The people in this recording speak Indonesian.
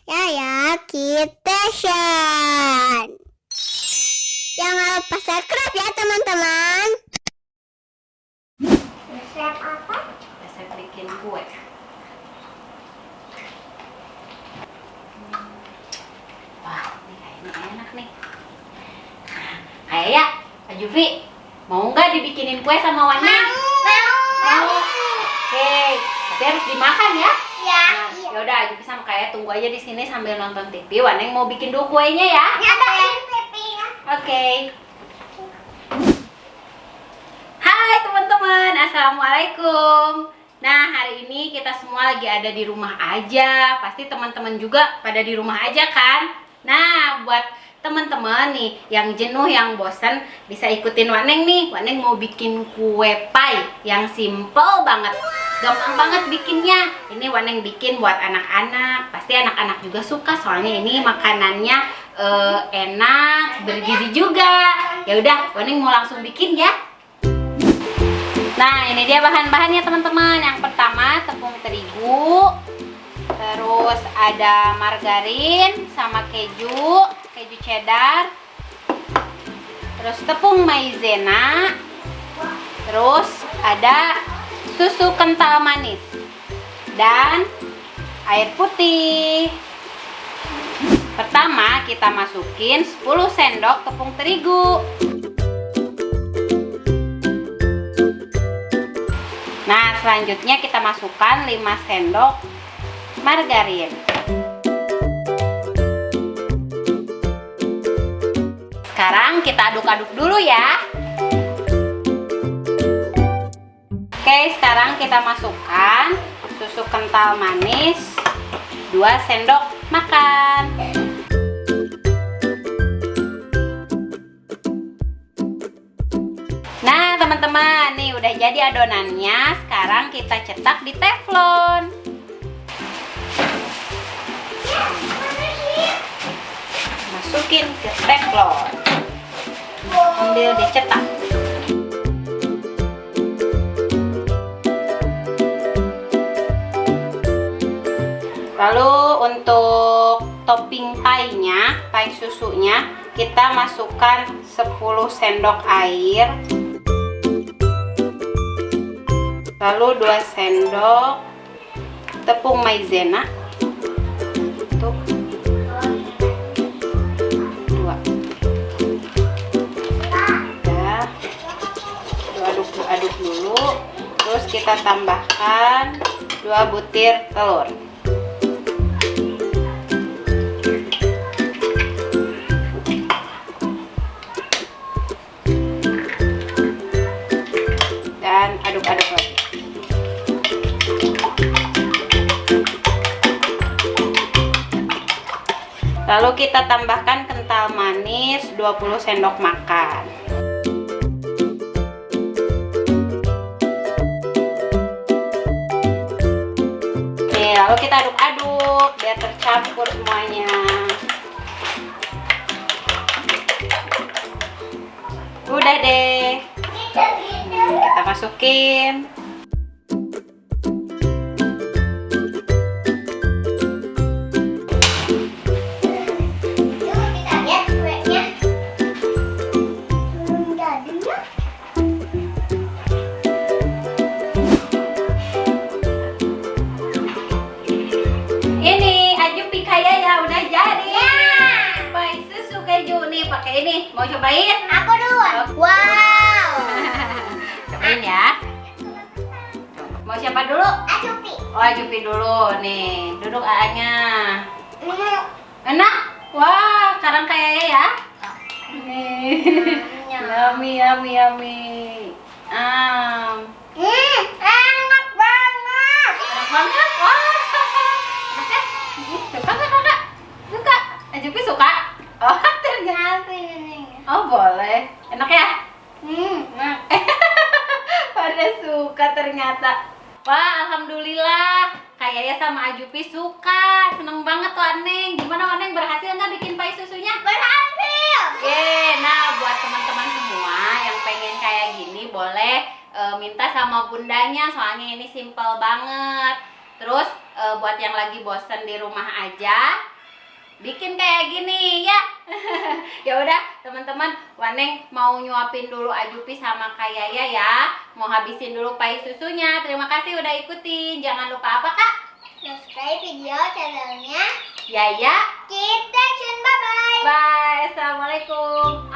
Ya, kita Shan. Jangan lupa subscribe ya teman-teman. Resep apa? Resep bikin kue. Wah, ini kayaknya enak nih. Ayah, Kak Juvi, mau nggak dibikinin kue sama Wanya? Mau. Oke, tapi harus dimakan ya. Ya. Nah, yaudah, Juvi sama Kak Ayah tunggu aja di sini sambil nonton TV. Waneng mau bikin dulu kuenya ya. Oke. Hai teman-teman, assalamualaikum. Nah, hari ini kita semua lagi ada di rumah aja. Pasti teman-teman juga pada di rumah aja kan? Nah, buat teman-teman nih yang jenuh, yang bosan, bisa ikutin Waneng nih. Waneng mau bikin kue pie yang simple banget. Gampang banget bikinnya. Ini Waneng bikin buat anak-anak. Pasti anak-anak juga suka soalnya ini makanannya enak, bergizi juga. Ya udah, Waneng mau langsung bikin ya. Nah, ini dia bahan-bahannya teman-teman. Yang pertama tepung terigu. Terus ada margarin sama keju cheddar. Terus tepung maizena. Terus ada susu kental manis dan air putih. Pertama kita masukin 10 sendok tepung terigu. Nah, selanjutnya kita masukkan 5 sendok margarin. Sekarang kita aduk-aduk dulu ya. Oke, sekarang kita masukkan susu kental manis 2 sendok makan. Nah, teman-teman, nih udah jadi adonannya. Sekarang kita cetak di teflon. Masukin ke teflon. Sambil dicetak. Lalu untuk topping pie-nya, pie susunya, kita masukkan 10 sendok air. Lalu 2 sendok tepung maizena. Tuh. 2. Ya. Aduk dulu. Terus kita tambahkan 2 butir telur. Dan aduk-aduk lagi. Lalu kita tambahkan kental manis 20 sendok makan. Oke, lalu kita aduk-aduk biar tercampur semuanya. Udah deh. Kita masukin. Ini Ajupi kayak ya udah jadi. Pie susu keju nih, pakai ini. Mau cobain? Aku dulu. Wow. Cobain ya. Mau siapa dulu? Ajupi. Oh, Ajupi dulu nih. Duduk A-nya. Enak? Wah, sekarang kayaknya ya. Nih. Yummy, yummy, yummy. Enak banget. Enak banget. Wah. Enak ya? Suka nggak kakak? Suka? Ajupi suka? Oh, ternyata. Oh, boleh. Enak ya? Enak. Pada suka ternyata. Wah, alhamdulillah. Kayaknya sama Ajupi suka. Seneng banget tuh Waneng. Gimana Waneng, berhasil nggak bikin pie susunya? Berhasil. Oke, nah buat teman-teman semua yang pengen kayak gini boleh minta sama bundanya, soalnya ini simple banget. Terus buat yang lagi bosen di rumah aja, bikin kayak gini ya. Ya udah teman-teman, Waneng mau nyuapin dulu Ajupi sama Kak Yaya ya. Mau habisin dulu pai susunya. Terima kasih udah ikutin. Jangan lupa apa Kak? Subscribe video channelnya Yaya. Kita Bye bye. Bye. Assalamualaikum.